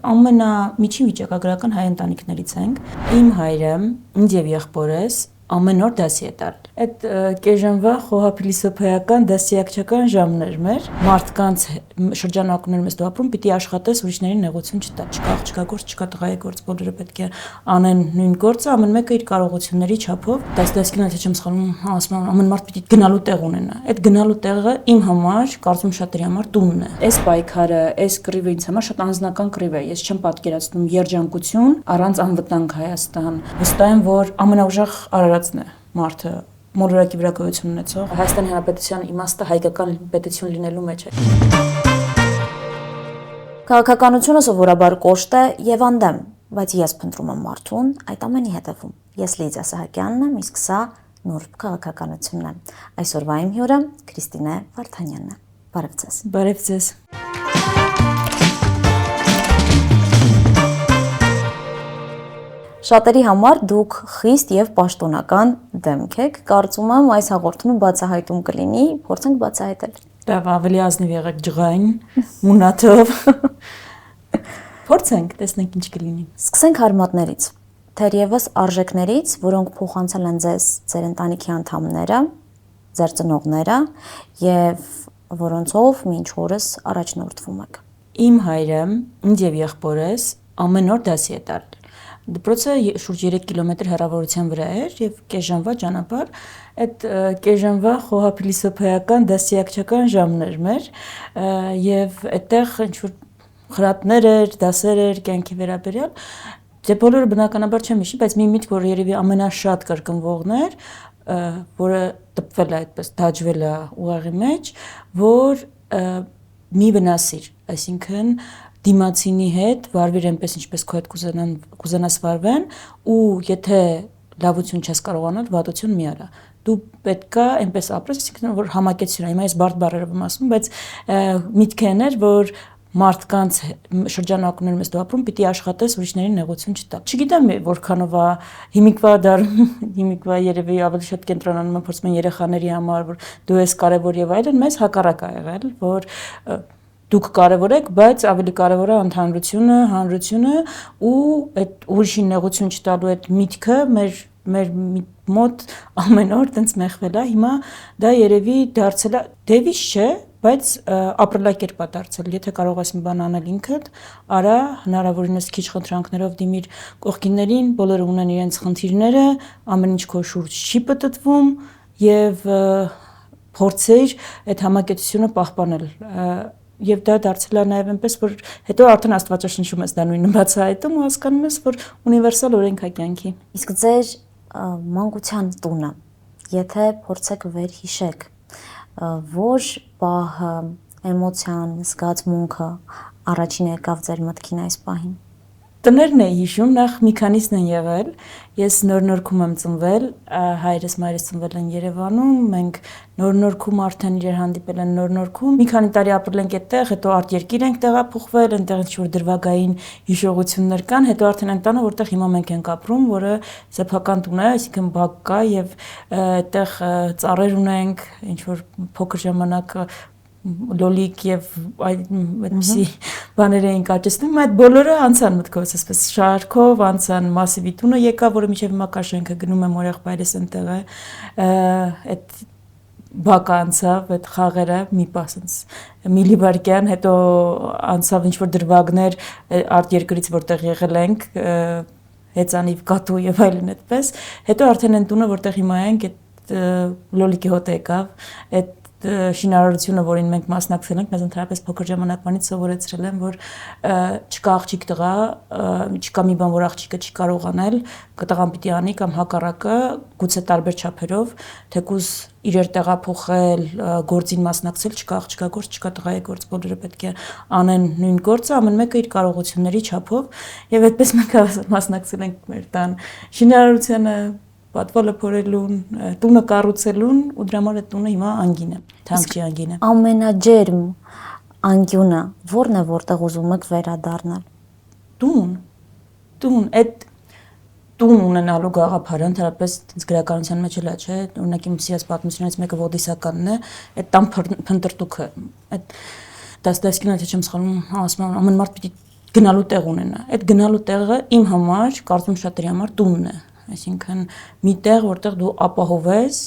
ամենամիջին վիճակագրական հայ ընտանիքներից ենք։ Իմ հայրը, ինձ եւ եղբորս ամեն օր դասի է տալ։ Այդ կեժանվա խոհափիլիսոփայական դասիակչական ժամներ մեր մարդկանց շրջանակներում ես դու ապրում պիտի աշխատես ուրիշներին նեղություն չտա, չկա աղջկա գործ, չկա տղայի գործ, բոլորը պետք է անեն նույն գործը, ամեն մեկը իր կարողությունների չափով։ Դասկին եթե չեմ սխալվում, ասում ամեն մարդ պիտի գնալու տեղ ունենա։ Այդ գնալու տեղը իմ համար, կարծում շատերի համար տունն է։ Այս պայքարը, այս կռիվը ինձ համար շատ անձնական կռիվ է։ Ես չեմ պատկերացնում երջանկություն առանց անվտանգ Հայաստան։ Վստահ եմ, որ ամենաուժեղ արարածն է մարդը մոլորակի վրա գոյություն ունեցող Հայաստանի Հանրապետության իմաստը հայկական պետություն լինելու մեջ է։ Քաղաքականությունը սովորաբար կոշտ է եւ անդեմ, բայց ես փնտրում եմ մարդուն այդ ամենի հետևում։ Ես Լիդիա Սահակյանն եմ, իսկ սա նուրբ քաղաքականությունն է։ Այսօրվա իմ հյուրը Քրիստինե Վարդանյանն է։ Բարև ձեզ։ Բարև ձեզ։ Շատերի համար դուք խիստ եւ պաշտոնական դեմք եք, կարծում եմ այս հաղորդումը բացահայտում կլինի, փորձենք բացահայտել։ Լավ, ավելի ազնիվ եղեք ջղային, մունաթով։ Փորձենք, տեսնենք ինչ կլինի։ Սկսենք հարմատներից։ Թերևս արժեքներից, որոնք փոխանցել են ձեզ ձեր ընտանիքի անդամները, ձեր ծնողները եւ որոնցով մինչ օրս առաջնորդվում եք։ Իմ հայրը, ինձ եւ եղբորս ամեն օր դասի է տալ։ Դպրոցը շուրջ 3 կիլոմետր հեռավորության վրա էր եւ կեժանվա ճանապարհ, այդ կեժանվա խոհափիլիսոփայական դասիակչական ժամներ մեր եւ այդտեղ ինչ որ խրատներ էր, դասեր էր, կյանքի վերաբերյալ։ Դե բոլորը բնականաբար չեմ հիշի, բայց մի միտք, որ երևի ամենաշատ կրկնվողն էր, որը տպվել է այդպես դաջվել է ուղեղի մեջ, որ մի վնասիր, այսինքն դիմացինի հետ վարվիր այնպես ինչպես քո հետ կուզենաս վարվեն ու եթե լավություն չես կարողանալ վատություն մի արա դու պետքա այնպես ապրես այսինքն որ համակեցություն հիմա ես բարդ բառերով եմ ասում բայց միտքն էր որ մարդկանց շրջանակներում ես դու ապրում պիտի աշխատես ուրիշներին նեղություն չտա չգիտեմ որքանով է հիմիկվա երևի ավելի շատ կենտրոնանում եմ փորձում եմ երեխաների համար որ դու ես կարևոր եւ այլն մեզ հակառակ ա եղել որ դուք կարևոր եք, բայց ավելի կարևոր է ընդհանրությունը, հանրությունը ու այդ ուրիշին նեղություն չտալու այդ միտքը մեր մոտ ամեն օր տենց մեղվել է։ Հիմա դա երևի դարձել է դեվիզ չէ, բայց ապրելակերպ է դարձել։ Եթե կարող ես մի բան անել ինքդ, արա հնարավորինս քիչ խնդրանքներով դիմիր կողքիններին, բոլորը ունեն իրենց խնդիրները, ամեն ինչ քո շուրջ չի պտտվում եւ փորձեր այդ համակեցությունը պահպանել։ Եվ դա դարձել է նաև այնպես, որ հետո արդեն աստվածաշնչում ես դա նույնը բացահայտում ու հասկանում ես, որ ունիվերսալ օրենք է կյանքի։ Իսկ ձեր մանկության տունը, եթե փորձեք վերհիշեք, որ պահը, էմոցիան, զգացմունքը առաջին եկավ ձեր մտքին այս պահին։ Տներն էի հիշում, նախ մի քանիսն են եղել, ես նոր-նորքում եմ ծնվել, հայրս մայրս ծնվել են Երևանում, մենք նոր-նորքում արդեն իրար հանդիպել են նոր-նորքում, մի քանի տարի ապրել ենք այդտեղ, հետո արտերկիր ենք տեղափոխվել, այնտեղ ինչ-որ դրվագային հիշողություններ կան, հետո արդեն այն տանը, որտեղ հիմա մենք ենք ապրում, որը սեփական տուն է, այսինքն բակ կա եւ այդտեղ ծառեր ունենք, ինչ-որ փոքր ժամանակ լոլիկ եւ այդպիսի բաներ էին կաճեցնում, այդ բոլորը անցան մտքովս, այսպես շարքով անցան մասիվի տունը եկա, որը մինչեւ հիմա կա շենքը գնում եմ օրեղբայրս այնտեղ է, այդ բակը անցավ, այդ խաղերը մի պասենց միլիվարկյան, հետո անցավ ինչ-որ դրվագներ արտերկրից որտեղ եղել ենք, հեծանիվ կատու եւ այլն այդպես, հետո արդեն այն տունը որտեղ հիմա ենք, այդ լոլիկի հոտ եկավ, այդ շինարարությունը, որին մենք մասնակցել ենք, մեզ ընդհանրապես փոքր ժամանակվանից սովորեցրել են, որ չկա աղջիկ տղա, չկա մի բան, որ աղջիկը չի կարող անել, տղան պիտի անի կամ հակառակը, գուցե տարբեր չափերով, թեկուզ իրեր տեղափոխել, գործին մասնակցել, չկա աղջկա գործ, չկա տղայի գործ, բոլորը պետք է անեն նույն գործը, ամեն մեկը իր կարողությունների չափով, եւ այդպես մենք մասնակցել ենք մեր տան շինարարությանը պատվալը փորելուն, տունը կառուցելուն ու դրա համար այդ տունը հիմա անգին է, թանկի անգին է։ Ամենաջերմ անկյունը ո՞րն է, որտեղ ուզում եք վերադառնալ։ Տուն, այդ տուն ունենալու գաղափարը ընդհանրապես գրականության մեջ էլ է, չէ՞, օրինակ իմ սիրած պատմություններից մեկը Ոդիսականն է, այդ տան փնտրտուքը, այդ Դաստոևսկին եթե չեմ սխալվում, ասում ամեն մարդ պիտի գնալու տեղ ունենա։ Այդ գնալու տեղը իմ համար, կարծում շատերի համար տունն է։ Այսինքն մի տեղ, որտեղ դու ապահովես,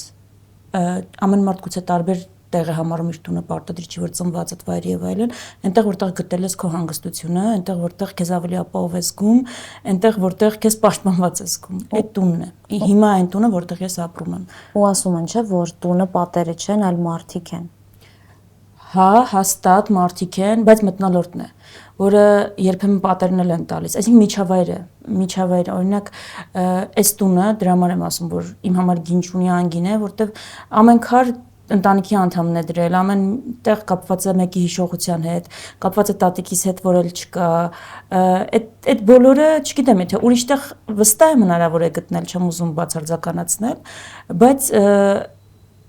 ամեն մարդ գուցե տարբեր տեղ է համարում իր տունը պարտադրիչի, որ ծնված այդ վայրի եւ այլն, այնտեղ որտեղ գտել ես քո հանգստությունը, այնտեղ որտեղ քեզ ավելի ապահով ես զգում, այնտեղ որտեղ քեզ պաշտպանված ես զգում, այդ տունն է։ Հիմա այն տունը, որտեղ ես ապրում եմ։ Ու ասում են, չէ, որ տունը պատերը չեն, այլ մարդիկ են։ Հա, հաստատ մարդիկ են, բայց մթնոլորտն է, որը երբեմն պատերն են տալիս, այսինքն միջավայրը, օրինակ, այս տունը դրա համար եմ ասում, որ իմ համար գինչունի անգին է, որտեղ ամեն քար ընտանիքի անդամն է դրել, ամեն տեղ կապված է մեկի հիշողության հետ, կապված է տատիկիս հետ, որ էլ չկա, այդ բոլորը, չգիտեմ, եթե ուրիշ տեղ վստահ եմ հնարավոր է գտնել, չեմ ուզում բացարձականացնել, բայց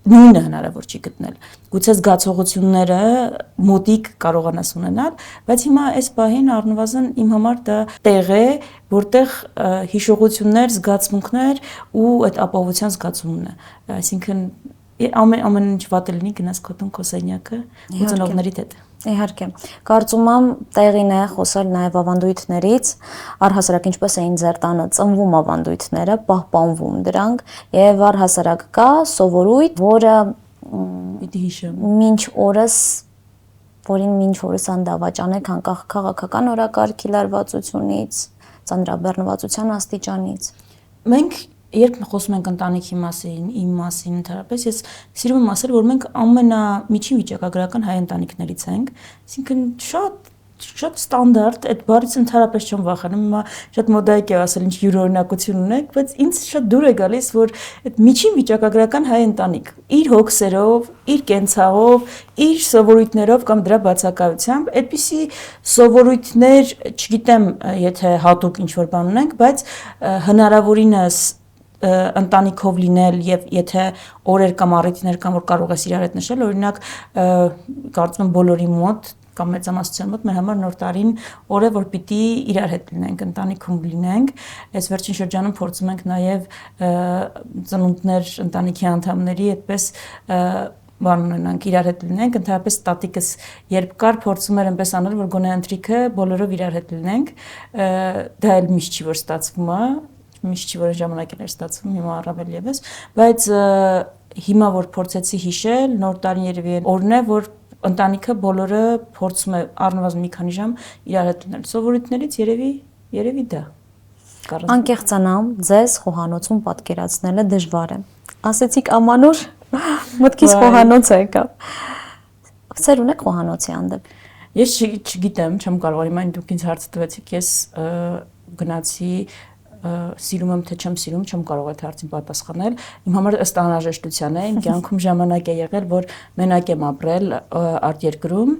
նույնը հնարավոր չի գտնել։ Գուցե զգացողությունները մոտիկ կարողանաս ունենալ, բայց հիմա այս պահին առնվազն իմ համար դա տեղ է, որտեղ հիշողություններ, զգացմունքներ ու այդ ապահովության զգացումն է։ Այսինքն ամեն ինչ վատ լինի, գնաս քո տուն, քո սենյակը ու ծնողներիդ հետ։ Իհարկե, կարծում եմ տեղին է խոսել նաև ավանդույթներից, առհասարակ ինչպես էին ձեր տանը ծնվում ավանդույթները, պահպանվում դրանք, եւ առհասարակ կա սովորույթ, որը պիտի հիշեմ։ Որին մինչ օրս անդավաճան եք անկախ քաղաքական օրակարգի լարվածությունից, ծանրաբեռնվածության աստիճանից։ Մենք երբ խոսում ենք ընտանիքի մասին, իմ մասին ընդհանրապես, ես սիրում եմ ասել, որ մենք ամենամիջին վիճակագրական հայ ընտանիքներից ենք, այսինքն շատ ստանդարտ, այդ բառից ընդհանրապես չեմ վախենում, հիմա շատ մոդայիկ է ասել, ինչ յուրօրինակություն ունեք, բայց ինձ շատ դուր է գալիս, որ այդ միջին վիճակագրական հայ ընտանիք, իր հոգսերով, իր կենցաղով, իր սովորույթներով կամ դրա բացակայությամբ, այդպիսի սովորույթներ, չգիտեմ, եթե հատուկ ինչ-որ բան ունենք, բայց հնարավորինս ընտանիքով լինել եւ եթե օրեր կամ առիթներ կան, որ կարող ես իրար հետ նշել, օրինակ կարծում եմ բոլորի մոտ կամ մեծամասնության մոտ մեր համար նոր տարին օր է, որ պիտի իրար հետ լինենք, ընտանիքում լինենք, այս վերջին շրջանում փորձում ենք նաեւ ծնունդներ ընտանիքի անդամների այդպես բան ունենանք, իրար հետ լինենք, ընդհանրապես տատիկս երբ կար փորձում էր այնպես անել, որ գոնե ընթրիքը բոլորով իրար հետ լինենք, դա էլ միշտ չի որ ստացվում է, միշտ չի որ ժամանակին էր ստացվում, հիմա առավել եւս, բայց հիմա որ փորձեցի հիշել, նոր տարին երևի օրն է, որ ընտանիքը բոլորը փորձում է առնվազն մի քանի ժամ իրար հետ լինել։ Սովորույթներից երևի դա։ Անկեղծանամ, ձեզ խոհանոցում պատկերացնելը դժվար է։ Ասեցիք ամանոր, մտքից խոհանոց է եկավ։ Սեր ունեք խոհանոցի հանդեպ։ Ես չգիտեմ, չեմ կարող, հիմա դուք ինձ հարց տվեցիք, ես գնացի սիրում եմ թե չեմ սիրում, չեմ կարող այդ հարցին պատասխանել։ Իմ համար ըստ անհրաժեշտության է, իմ կյանքում ժամանակ է եղել, որ մենակ եմ ապրել արտերկրում,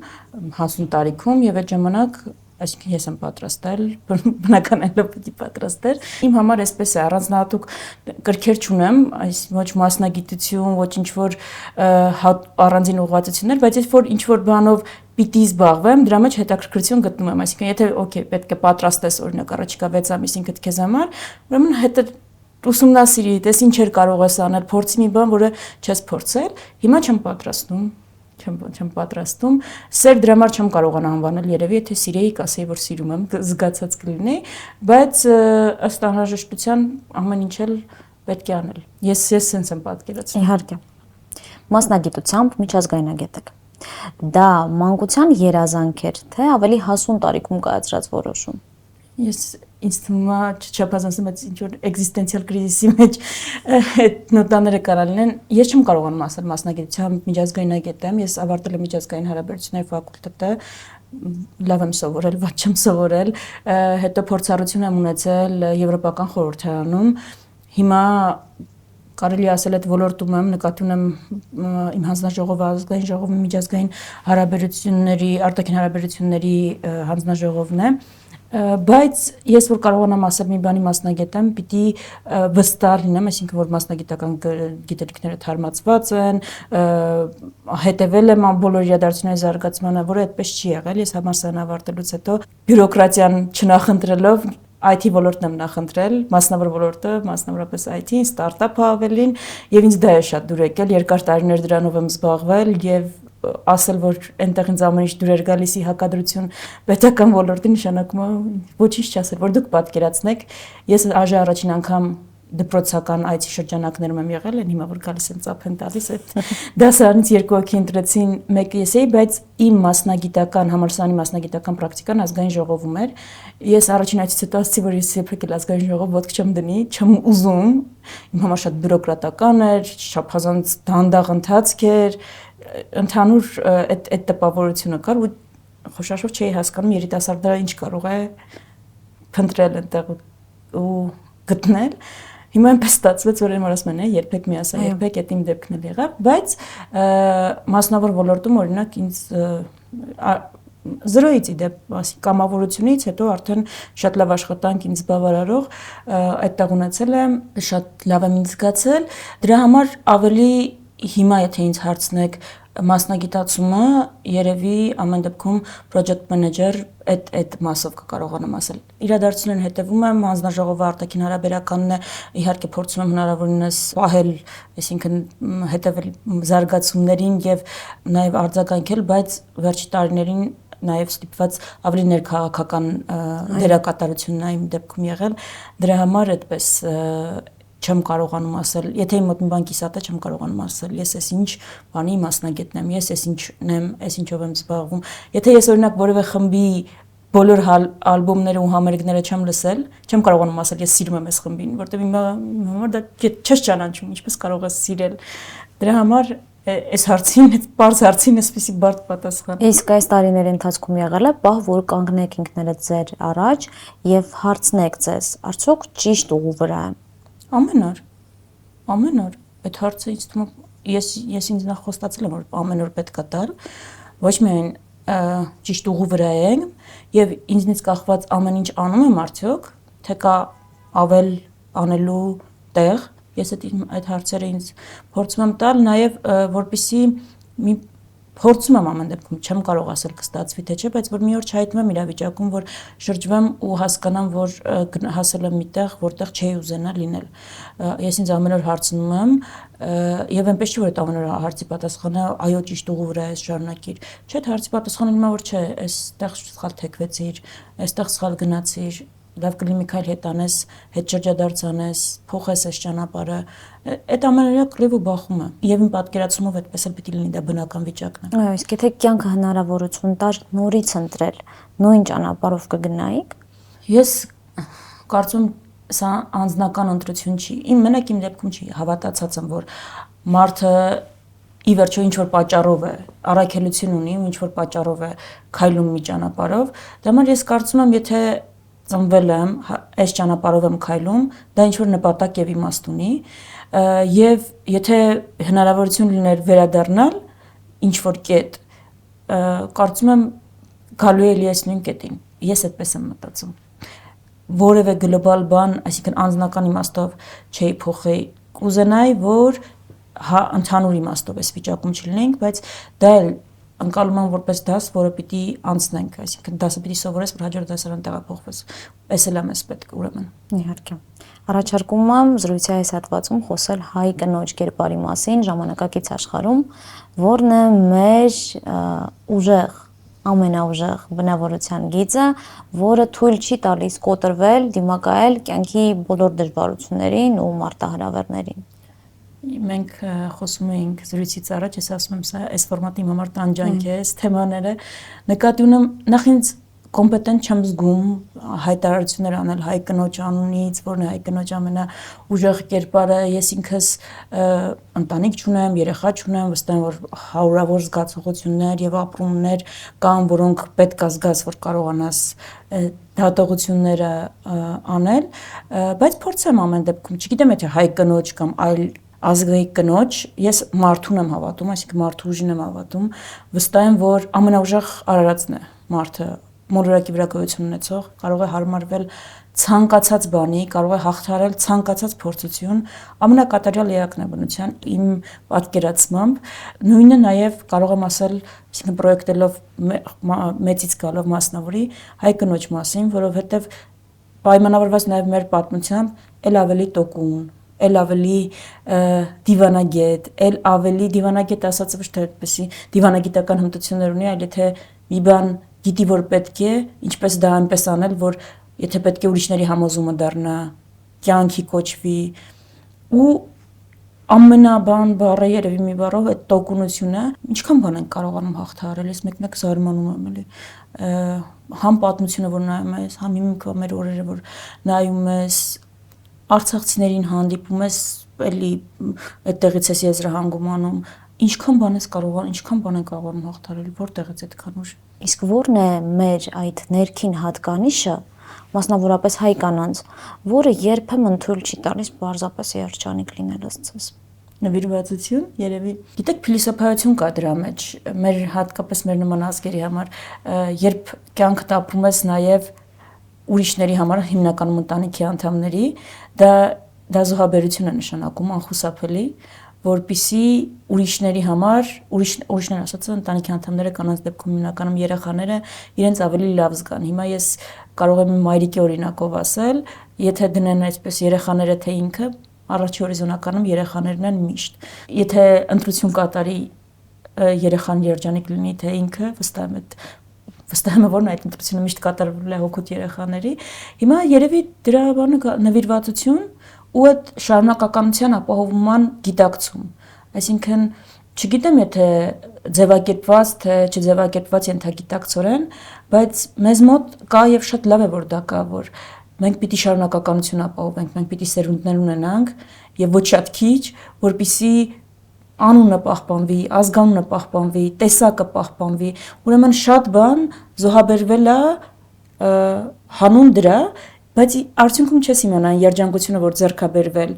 հասուն տարիքում եւ այդ ժամանակ այսինքն ես եմ պատրաստել, բնականաբար պիտի պատրաստել։ Իմ համար էսպես է, առանձնահատուկ կրքեր չունեմ, այս ոչ մասնագիտություն, ոչ ինչ-որ առանձին ուղղվածություններ, բայց ես որ ինչ-որ բանով պիտի զբաղվեմ, դրա մեջ հետաքրքրություն գտնում եմ, այսինքն եթե օքեյ, պետք է պատրաստես օրինակ առաջիկա 6 ամիս ինքդ քեզ համար, ուրեմն հետո ուսումնասիրի, տես ինչեր կարող ես անել, փորձի մի բան, որը չես փորձել, հիմա չեմ պատրաստում, սեր դրա համար չեմ կարողանա անվանել, երևի եթե սիրեի, կասեի, որ սիրում եմ, զգացած կլինի, բայց ըստ անհրաժեշտության ամեն ինչ էլ պետք է անել։ Ես սենց եմ պատկերացնում։ Իհարկե։ Մասնագիտությամբ միջազգայնագետ եք։ Դա մանկության երազանք էր, թե ավելի հասուն տարիքում կայացրած որոշում։ Ես ինձ թվում է չափազանցում, բայց ինչ որ էգզիստենցիալ կրիզիսի մեջ այդ նոտաները կարող լինեն։ Ես չեմ կարողանում ասել մասնագիտությամբ միջազգայնագետ եմ, ես ավարտել եմ միջազգային հարաբերությունների ֆակուլտետը, լավ եմ սովորել, վատ չեմ սովորել, հետո փորձառություն եմ ունեցել Եվրոպական խորհրդարանում։ Հիմա կարելի ասել այդ ոլորտում եմ, նկատի ունեմ իմ հանձնաժողովը, ազգային ժողովի միջազգային հարաբերությունների, արտաքին հարաբերությունների հանձնաժողովն է, բայց ես որ կարողանամ ասել մի բանի մասնագետ եմ, պիտի վստահ լինեմ, այսինքն որ մասնագիտական գիտելիքները թարմացված են, հետևել եմ բոլոր իրադարձությունների զարգացմանը, որը այդպես չի եղել, ես համալսարան ավարտելուց հետո բյուրոկրատիան չնախընտրելով IT ոլորտն եմ նախընտրել, մասնավոր ոլորտը, մասնավորապես IT-ին, ստարտափը ավելին, եւ ինձ դա է շատ դուր եկել, երկար տարիներ դրանով եմ զբաղվել եւ ասել, որ այնտեղ ինձ ամեն ինչ դուր էր գալիս ի հակադրություն պետական ոլորտի նշանակում է ոչինչ չասել, որ դուք պատկերացնեք, ես այժմ առաջին անգամ դպրոցական այցի շրջանակներում եմ եղել, են հիմա որ գալիս են ծափեն տալիս այդ դասարանից 2 հոգի ընտրեցին, մեկը ես էի, բայց իմ մասնագիտական համալսարանի մասնագիտական պրակտիկան ազգային ժողովում էր։ Ես առաջին այցից հետո ասացի, որ ես երբեք էլ ազգային ժողով ոտք չեմ դնի, չեմ ուզում, իմ համար շատ բյուրոկրատական էր, չափազանց դանդաղ ընթացք էր, ընդհանուր այդ տպավորությունը կար ու խոշորով չէի հասկանում երիտասարդը ինչ կարող է փնտրել այնտեղ ու գտնել։ Հիմա այնպես ստացվեց, որ իմ ասում են, երբեք մի ասա, երբեք այդ իմ դեպքն էլ եղավ, բայց մասնավոր ոլորտում օրինակ ինձ զրոյից իդեպ կամավորությունից հետո արդեն շատ լավ աշխատանք ինձ բավարարող այդտեղ ունեցել եմ, շատ լավ եմ ինձ զգացել, դրա համար ավելի հիմա եթե ինձ հարցնեք մասնագիտացումը երևի ամեն դեպքում project manager այդ մասով կկարողանամ ասել։ Իրադարձություններին հետևում եմ, հանձնաժողովը արտաքին հարաբերականն է, իհարկե փորձում եմ հնարավորինս պահել, այսինքն հետևել զարգացումներին եւ նաեւ արձագանքել, բայց վերջի տարիներին նաեւ ստիպված ավելի ներքաղաքական դերակատարությունն է իմ դեպքում եղել, դրա համար այդպես չեմ կարողանում ասել, եթե իմ մոտ մի բան կիսատ է, չեմ կարողանում ասել, ես ես ինչ բանի մասնագետն եմ, ես ես ինչն եմ, ես ինչով եմ զբաղվում։ Եթե ես օրինակ որևէ խմբի բոլոր ալբոմները ու համերգները չեմ լսել, չեմ կարողանում ասել, ես սիրում եմ այս խմբին, որտեղ իմ համար դա չես ճանաչում, ինչպես կարող ես սիրել։ Դրա համար այս հարցին, այս բարձ հարցին էսպիսի բարդ պատասխան։ Իսկ այս տարիների ընթացքում եղել է պահ, որ կանգնեք ինքներդ ձեր առաջ եւ հարցնեք ձեզ, արդյոք ճիշտ ուղու վրա եմ։ Ամեն օր այդ հարցը ինձ թվում է ես ինձ նախ խոստացել եմ որ ամեն օր պետք է տալ ոչ միայն ճիշտ ուղու վրա եմ եւ ինձնից կախված ամեն ինչ անում եմ արդյոք թե կա ավել անելու տեղ ես այդ հարցերը ինձ փորձում եմ տալ նաեւ որպեսզի մի փորձում եմ ամեն դեպքում չեմ կարող ասել կստացվի թե չէ, բայց որ մի օր չհայտնվեմ եմ իրավիճակում, որ շրջվեմ ու հասկանամ, որ հասել եմ միտեղ, որտեղ չէի ուզենա լինել։ Ես ինձ ամեն օր հարցնում եմ, եւ այնպես չի որ այդ ամեն օր հարցի պատասխանը այո ճիշտ ուղու վրա ես շարունակիր։ Չէ, հարցի պատասխանը իմա որ չէ, այստեղ սխալ թեքվեցիր, այստեղ սխալ գնացիր, լավ կլինի մի քայլ հետ անես, հետ շրջադարձ անես, փոխես այս ճանապարհը, այդ ամենը կռիվ ու բախում է։ Եվ իմ պատկերացումով այդպես էլ պիտի լինի դա բնական վիճակն է։ Այո, իսկ եթե կյանքը հնարավորություն տար նորից ընտրել, նույն ճանապարհով կգնայիք։ Ես կարծում սա անձնական ընտրություն չի։ Իմ մենակ իմ դեպքում չի, հավատացած եմ, որ մարդը ի վերջո ինչ որ պատճառով է, առաքելություն ունի, ինչ որ պատճառով է քայլում մի ճանապարհով, դա համար ես կարծում եմ, եթե ծնվել եմ, այս ճանապարհով եմ քայլում, դա ինչ որ նպատակ եւ իմաստ ունի, եւ եթե հնարավորություն լիներ վերադառնալ ինչ որ կետ, կարծում եմ գալու էլի այս նույն կետին։ Ես այդպես եմ մտածում։ Որևէ գլոբալ բան, այսինքն անձնական իմաստով չէի փոխեի, կուզենայի, որ ընդհանուր իմաստով այս վիճակում չլինենք, բայց դա էլ ընկալում եմ որպես դաս, որը պիտի անցնենք, այսինքն դասը պիտի սովորես, որ հաջորդ դասարան տեղափոխվես։ Այս էլ է մեզ պետք ուրեմն։ Իհարկե։ Առաջարկում եմ զրույցի այս հատվածում խոսել հայ կնոջ կերպարի մասին ժամանակակից աշխարհում, որն է մեր ուժեղ, ամենաուժեղ բնավորության գիծը, որը թույլ չի տալիս կոտրվել, դիմակայել կյանքի բոլոր դժվարություններին ու մարտահրավերներին։ Մենք խոսում էինք զրույցից առաջ, ես ասում եմ սա այս ֆորմատի համար տանջանք է, այս թեմաները նկատի ունեմ նախ ինձ կոմպետենտ չեմ զգում հայտարարություններ անել հայ կնոջ անունից, որն է հայ կնոջ ամենաուժեղ կերպարը, ես ինքս ընտանիք չունեմ, երեխա չունեմ, վստահ եմ որ հարյուրավոր զգացողություններ եւ ապրումներ կան, որոնք պետք է զգաս, որ կարողանաս դատողությունները անել, բայց փորձեմ ամեն դեպքում, չգիտեմ եթե հայ կնոջ կամ այլ ազգայի կնոջ, ես մարդուն եմ հավատում, այսինքն մարդու ուժին եմ հավատում, վստահ եմ, որ ամենաուժեղ արարածն է մարդը, մոլորակի վրա գոյություն ունեցող, կարող է հարմարվել ցանկացած բանի, կարող է հաղթահարել ցանկացած փորձություն, ամենակատարյալ էակն է բնության իմ պատկերացմամբ, նույնը նաև կարող եմ ասել, այսինքն պրոյեկտելով մեծից գալով մասնավորի հայ կնոջ մասին, որովհետև պայմանավորված նաև մեր պատմությամբ էլ ավելի տոկուն էլ ավելի դիվանագետ, էլ ավելի դիվանագետ ասածը ոչ թե այդպեսի դիվանագիտական հմտություններ ունի, այլ եթե մի բան գիտի, որ պետք է, ինչպես դա այնպես անել, որ եթե պետք է ուրիշների համոզումը դառնա, կյանքի կոչվի ու ամենաբան բառը երևի մի բառով այդ տոկունությունը ինչքան բան են կարողանում հաղթահարել, ես մեկ-մեկ զարմանում եմ էլի համ պատմությունը որ նայում ես, համ հիմիկվա մեր օրերը որ նայում ես, արցախցիներին հանդիպում ես, էլի այդտեղից ես եզրահանգում անում, ինչքան բան ես կարողանում, ինչքան բան են կարողանում հաղթահարել, որտեղից այդքան ուժ։ Իսկ ո՞րն է մեր այդ ներքին հատկանիշը, մասնավորապես հայ կանանց, որը երբեմն թույլ չի տալիս պարզապես երջանիկ լինելս ցես։ Նվիրվածություն, երևի։ Գիտեք, փիլիսոփայություն կա դրա մեջ, մեր հատկապես մեր նման ազգերի համար, երբ կյանքդ ապրում ես նաև ուրիշների համար, հիմնականում ընտանիքի անդամների, դա զոհաբերություն է նշանակում, անխուսափելի, որպիսի ուրիշների համար, ուրիշներ ասած ընտանիքի անդամները կանանց դեպքում հիմնականում երեխաները իրենց ավելի լավ զգան։ Հիմա ես կարող եմ մայրիկի օրինակով ասել, եթե դնեն այսպես երեխաները թե ինքը, առաջի հորիզոնականում երեխաներն են միշտ։ Եթե ընտրություն կատարի երեխան երջանիկ լինի թե ինքը, վստահ եմ որ այդ ընտրությունը միշտ կատարվել է հոգուտ երեխաների։ Հիմա երևի դրա բանը նվիրվածություն ու այդ շարունակականության ապահովման գիտակցում։ Այսինքն, չգիտեմ եթե ձևակերպված թե չձևակերպված ենթագիտակցորեն, բայց մեզ մոտ կա եւ շատ լավ է որ դա կա, որ մենք պիտի շարունակականություն ապահովենք, մենք պիտի սերունդներ ունենանք եւ ոչ շատ քիչ, որպիսի անունը պահպանվի, ազգանունը պահպանվի, տեսակը պահպանվի, ուրեմն շատ բան զոհաբերվել է հանուն դրա, բայց արդյունքում չես իմանա երջանկությունը որ ձեռքաբերվել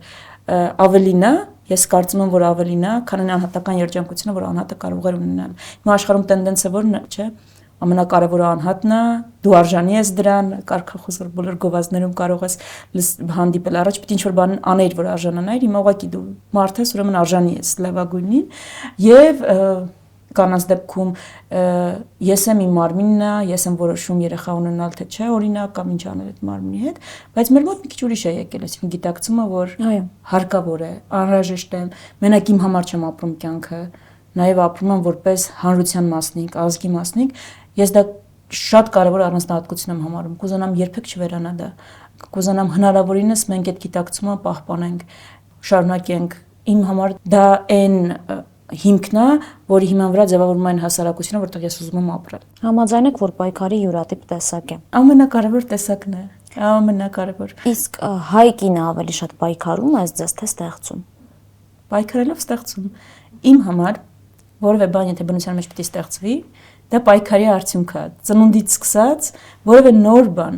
ավելին է, ես կարծում եմ որ ավելին է, քան անհատական երջանկությունը որ անհատը կարող է ունենալ։ Հիմա աշխարհում տենդենսը որն է, չէ՞։ Ամենակարևորը անհատն է, դու արժանի ես դրան, կարգախոս բոլոր գովազդներում կարող ես հանդիպել, առաջ պիտի ինչ-որ բան անեիր, որ արժանանայիր, հիմա ուղղակի դու մարդ ես, ուրեմն արժանի ես լավագույնին, եւ կանանց դեպքում ես եմ իմ մարմինն է, ես եմ որոշում երեխա ունենալ թե չէ, օրինակ կամ ինչ անել այդ մարմնի հետ, բայց մեր մոտ մի քիչ ուրիշ է եկել, այսինքն գիտակցումը, որ հարկավոր է, անհրաժեշտ է, մենակ իմ համար չեմ ապրում կյանքը, նաեւ ապրում եմ որպես հանրության մասնիկ, ազգի մասնիկ, ես դա շատ կարևոր առանձնահատկություն եմ համարում, կուզենամ երբեք չվերանա դա, կուզենամ հնարավորինս մենք այդ գիտակցումը պահպանենք, շարունակենք, իմ համար դա այն հիմքն է, որի հիման վրա ձևավորվում է այն հասարակությունը, որտեղ ես ուզում եմ ապրել։ Համաձայն եք, որ պայքարի յուրատիպ տեսակ է։ Ամենակարևոր տեսակն է, ամենակարևոր։ Իսկ հայ կինը ավելի շատ պայքարում է ձեզ թե ստեղծում։ Պայքարելով ստեղծում։ Իմ համար որևէ բան, եթե բնության մեջ պիտի ստեղծվի, դա պայքարի արդյունք է, ծնունդից սկսած որևէ նոր բան,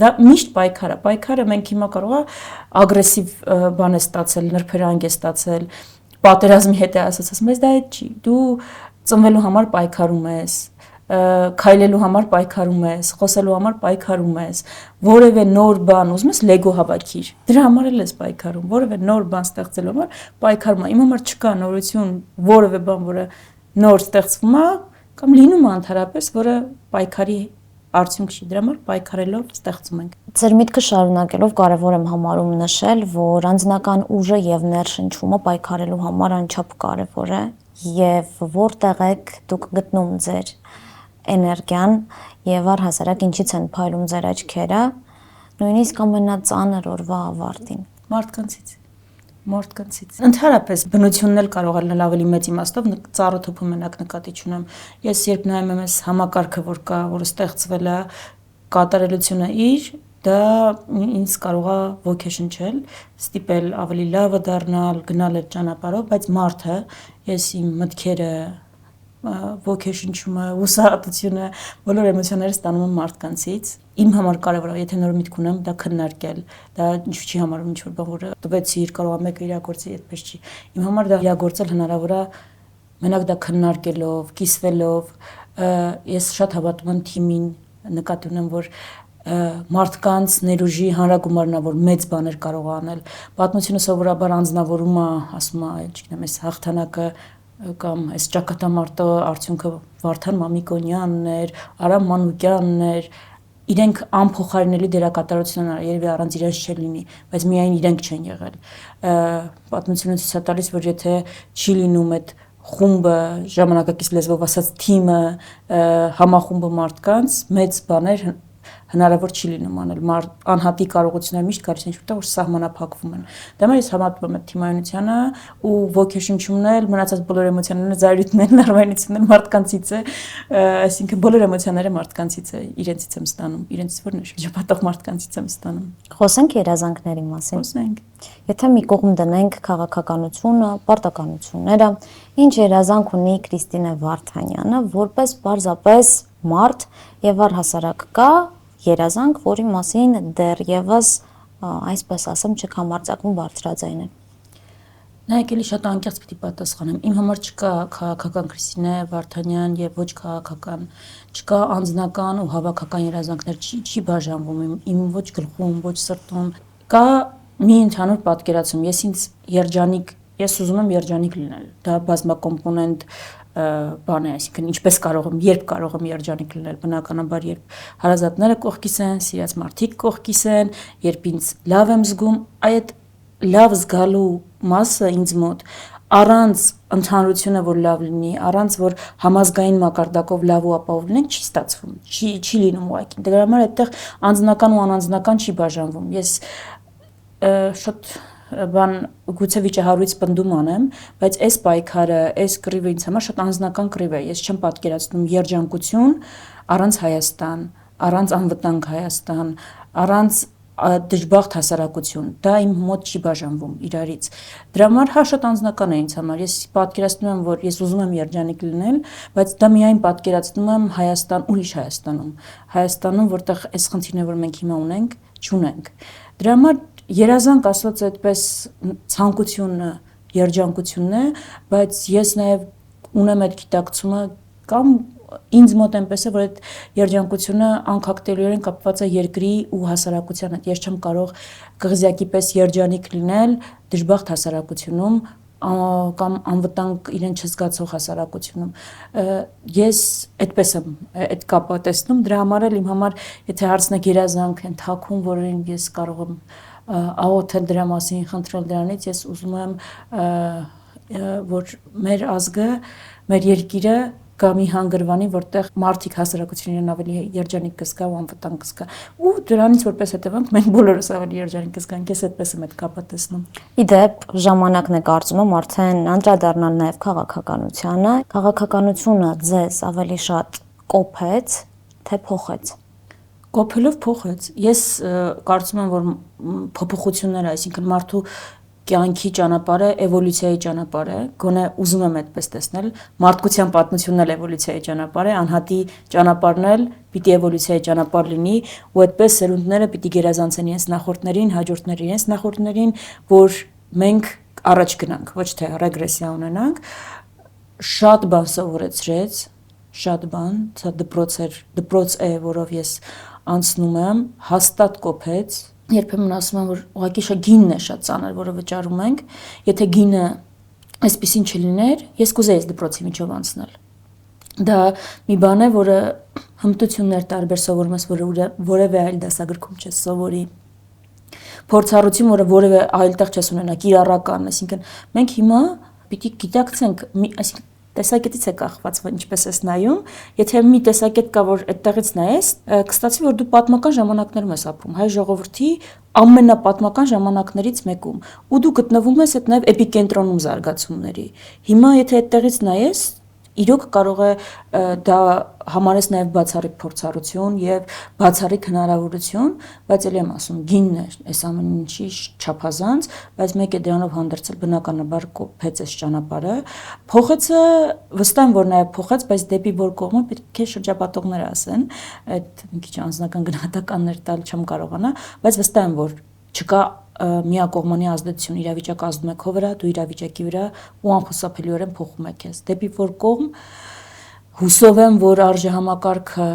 դա միշտ պայքար է։ Պայքարը մենք հիմա կարող է ագրեսիվ բան է ստացել, նրբերանգ է ստացել, պատերազմի հետ է ասացած, բայց դա այդ չի։ Դու ծնվելու համար պայքարում ես, քայլելու համար պայքարում ես, խոսելու համար պայքարում ես, որևէ նոր բան ուզում ես լեգո հավաքիր։ Դրա համար էլ ես պայքարում, որևէ նոր բան ստեղծելու համար պայքարում ես։ Իմ համար չկա նորություն, որևէ բան, որը նոր ստեղծվում է կամ լինում է ընդհանրապես, որը պայքարի արդյունք չի, դրա համար պայքարելով ստեղծում ենք։ Ձեր միտքը շարունակելով կարևոր եմ համարում նշել, որ անձնական ուժը եւ ներշնչումը պայքարելու համար անչափ կարևոր է եւ որտեղ եք դուք գտնում ձեր էներգիան եւ առհասարակ ինչից են փայլում ձեր աչքերը, նույնիսկ ամենածանր օրվա ավարտին։ Մարդկանցից։ Ընդհանրապես բնությունն էլ կարող է լինել ավելի մեծ իմաստով, ծառը թփում մենակ նկատի չունեմ։ Ես երբ նայում եմ այս համակարգը, որ կա, որը ստեղծվել է, կատարելությունը իր, դա ինձ կարող է ոգեշնչել, ստիպել ավելի լավը դառնալ, գնալ այդ ճանապարհով, բայց մարդը, ես իմ մտքերը, ոգեշնչումը, հուսահատությունը, բոլոր էմոցիաները ստանում եմ մարդկանցից։ Իմ համար կարևոր է, եթե նոր միտք ունեմ, դա քննարկել, դա ինչու՞ չի համարում ինչ-որ բան, որը տվեցիր, կարող է մեկը իրագործի, այդպես չի։ Իմ համար դա իրագործել հնարավոր է մենակ դա քննարկելով, կիսվելով։ Ես շատ հավատում եմ թիմին, նկատի ունեմ, որ մարդկանց ներուժի հանրագումարն է, որ մեծ բաներ կարող է անել։ Պատմությունը սովորաբար անձնավորում է, ասում է, չգիտեմ, այս հաղթանակը կամ այս ճակատամարտը արդյունքը Վարդան Մամիկոնյանն էր, Արամ Մանուկյանն էր, իրենք անփոխարինելի դերակատարություն են, երևի առանց իրենց չէ լինի, բայց միայն իրենք չեն եղել։ Պատմությունը ցույց է տալիս, որ եթե չի լինում այդ խումբը, ժամանակակից լեզվով ասած թիմը, համախումբը մարդկանց, մեծ բաներ հնարավոր չի լինում անել, անհատի կարողությունները միշտ գալիս են շուտով, որ սահմանափակվում են։ Դա մեր ես համատվում եմ թիմայնությանը ու ոգեշնչումն էլ, մնացած բոլոր էմոցիաները, զայրույթներն, նարվայնությունները մարդկանցից է, այսինքն բոլոր էմոցիաները մարդկանցից է, իրենցից եմ ստանում, իրենցից որն է շրջապատող մարդկանցից եմ ստանում։ Խոսենք երազանքների մասին։ Խոսենք։ Եթե մի կողմ դնենք քաղաքականությունը, պարտականությունները, ինչ երազանք ունի Կրիստինե Վարդանյանը, որպես պարզապես մարդ եւ առհասարակ կա երազանք, որի մասին դեռևս, այսպես ասեմ, չկամարձակվում բարձրաձայնել։ Նայեք, էլի շատ անկեղծ պիտի պատասխանեմ։ Իմ համար չկա քաղաքական Կրիստինե Վարդանյան եւ ոչ քաղաքական, չկա անձնական ու հավաքական երազանքներ, չի բաժանվում իմ ոչ գլխում, ոչ սրտում։ Կա մի ընդհանուր պատկերացում։ Ես ուզում եմ երջանիկ լինել։ Դա բազմակոմպոնենտ բան է, այսինքն ինչպես կարող եմ, երբ կարող եմ երջանիկ լինել, բնականաբար երբ հարազատները կողքիս են, սիրած մարդիկ կողքիս են, երբ ինձ լավ եմ զգում, այդ լավ զգալու մասը ինձ մոտ առանց ընդհանրությունը, որ լավ լինի, առանց որ համազգային մակարդակով լավ ու ապահով լինենք, չի ստացվում, չի լինում ուղղակի։ Դրա համար այդտեղ անձնական ու անանձնական չի բաժանվում։ Ես շատ բան գուցե վիճահարույց պնդում անեմ, բայց այս պայքարը, այս կռիվը ինձ համար շատ անձնական կռիվ է։ Ես չեմ պատկերացնում երջանկություն առանց Հայաստան, առանց անվտանգ Հայաստան, առանց դժբախտ հասարակություն։ Դա իմ մոտ չի բաժանվում իրարից։ Դրա համար հա շատ անձնական է ինձ համար։ Ես պատկերացնում եմ, որ ես ուզում եմ երջանիկ լինել, բայց դա միայն պատկերացնում եմ Հայաստան, ուրիշ Հայաստանում, որտեղ այս խնդիրները, որ մենք հիմա ունենք, չունենք։ Դրա համար երազանք ասած այդպես ցանկությունը, երջանկությունն է, բայց ես նաև ունեմ այդ գիտակցումը կամ ինձ մոտ այնպես է, որ այդ երջանկությունը անկախտելիորեն կապված է երկրի ու հասարակության հետ։ Ես չեմ կարող կղզյակի պես երջանիկ լինել դժբախտ հասարակությունում կամ անվտանգ իրեն չզգացող հասարակությունում։ Ես այդպես եմ այդ կապը տեսնում, դրա համար էլ իմ համար, եթե հարցնեք երազանք են թաքուն, որին ես կարող եմ աղոթել դրա մասին, խնդրել դրանից, ես ուզում եմ, որ մեր ազգը, մեր երկիրը գա մի հանգրվանի, որտեղ մարդիկ հասարակությունն ավելի երջանիկ կզգա ու անվտանգ կզգա։ Ու դրանից որպես հետևանք մենք բոլորս ավելի երջանիկ կզգանք, ես այդպես եմ այդ կապը տեսնում։ Իդեպ ժամանակն է կարծում եմ արդեն անդրադառնալ նաև քաղաքականությանը։ Քաղաքականությունը ձեզ ավելի շատ կոփեց, թե փոխեց։ Կոփելով փոխեց։ Ես կարծում եմ, որ փոփոխությունները, այսինքն մարդու կյանքի ճանապարհը էվոլյուցիայի ճանապարհ է, գոնե ուզում եմ այդպես տեսնել, մարդկության պատմությունն էլ էվոլյուցիայի ճանապարհ է, անհատի ճանապարհն էլ պիտի էվոլյուցիայի ճանապարհ լինի, ու այդպես սերունդները պիտի գերազանցեն իրենց նախորդներին, հաջորդները իրենց նախորդներին, որ մենք առաջ գնանք, ոչ թե ռեգրեսիա ունենանք։ Շատ բան սովորեցրեց, շատ բան, դա դպրոց է, որով ես անցնում եմ, հաստատ կոփեց։ Երբեմն ասում եմ, որ ուղղակի գինն է շատ ծանր, որը վճարում ենք, եթե գինը այսպեսին չլիներ, ես կուզեի այս դպրոցի միջով անցնել։ Դա մի բան է, որը հմտություններ տարբեր սովորում ես, որը որևէ այլ դասագրքում չես սովորի։ Փորձառություն, որը որևէ այլ տեղ չես ունենա, կիրառական, այսինքն մենք հիմա պիտի գիտակցենք, այսինքն տեսակետից է կախված, ինչպես ես նայում, եթե մի տեսակետ կա, որ այդտեղից նայես, կստացվի, որ դու պատմական ժամանակներում ես ապրում, հայ ժողովրդի ամենապատմական ժամանակներից մեկում, ու դու գտնվում ես այդ նաև էպիկենտրոնում զարգացումների։ Հիմա եթե այդտեղից նայես, իրոք կարող է դա համարես նաև բացառիկ փորձառություն եւ բացառիկ հնարավորություն, բայց ելի եմ ասում, գինն է այս ամեն ինչի չափազանց, բայց մեկ է դրանով հանդերձել բնականաբար կոփեց այս ճանապարհը, փոխեցը վստահ եմ, որ նաև փոխեց, բայց դեպի որ կողմը պետք է շրջապատողները ասեն, այդ մի քիչ անձնական գնահատականներ տալ չեմ կարողանա, բայց վստահ եմ, որ չկա միակողմանի ազդեցություն, իրավիճակը ազդում է քո վրա, դու իրավիճակի վրա ու անխուսափելիորեն փոխում է քեզ։ Դեպի որ կողմ հուսով եմ, որ արժեհամակարգը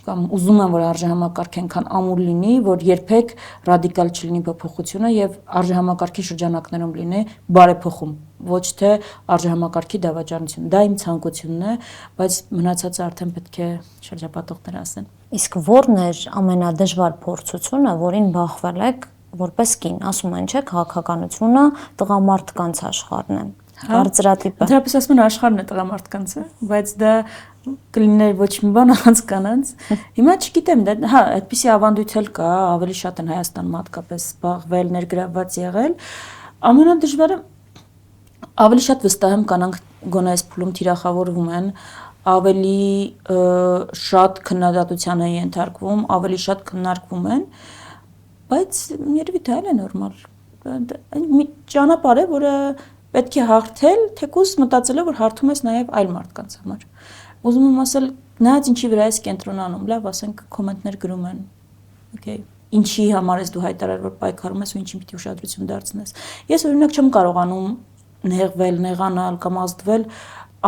կամ ուզում են, որ արժեհամակարգ այնքան ամուր լինի, որ երբեք ռադիկալ չլինի փոփոխությունը եւ արժեհամակարգի շրջանակներում լինի բարեփոխում, ոչ թե արժեհամակարգի դավաճանություն։ Դա իմ ցանկությունն է, բայց մնացածը արդեն պետք է շրջապատողները ասեն։ Իսկ ո՞րն էր ամենադժվար փորձությունը, որին բախվել եք որպես կին, ասում են, չէ, քաղաքականությունը տղամարդկանց աշխարհն է։ Կարծրատիպը։ Դրապես ասում են աշխարհն է տղամարդկանց, բայց դա կլիներ ոչ մի բան առանց կանանց։ Հիմա չգիտեմ, հա, այդպիսի ավանդույթ էլ կա, ավելի շատ են Հայաստանում հատկապես զբաղվել, ներգրավված եղել։ Ամենադժվարը ավելի շատ վստահ եմ կանանք գոնե այս փուլում թիրախավորվում են, ավելի շատ քննադատության են ենթարկվում, ավելի շատ քննարկվում են, բայց երևի դա էլ է նորմալ։ Մի ճանապարհ է, որը պետք է հաղթել, թեկուզ մտածելով, որ հարթում ես նաև այլ մարդկանց համար։ Ուզում եմ ասել, նայած ինչի վրա ես կենտրոնանում, լավ, ասենք կոմենտներ գրում են։ Okay, ինչի համար ես դու հայտարար, որ պայքարում ես ու ինչին պիտի ուշադրություն դարձնես։ Ես օրինակ չեմ կարողանում նեղվել, նեղանալ կամ ազդվել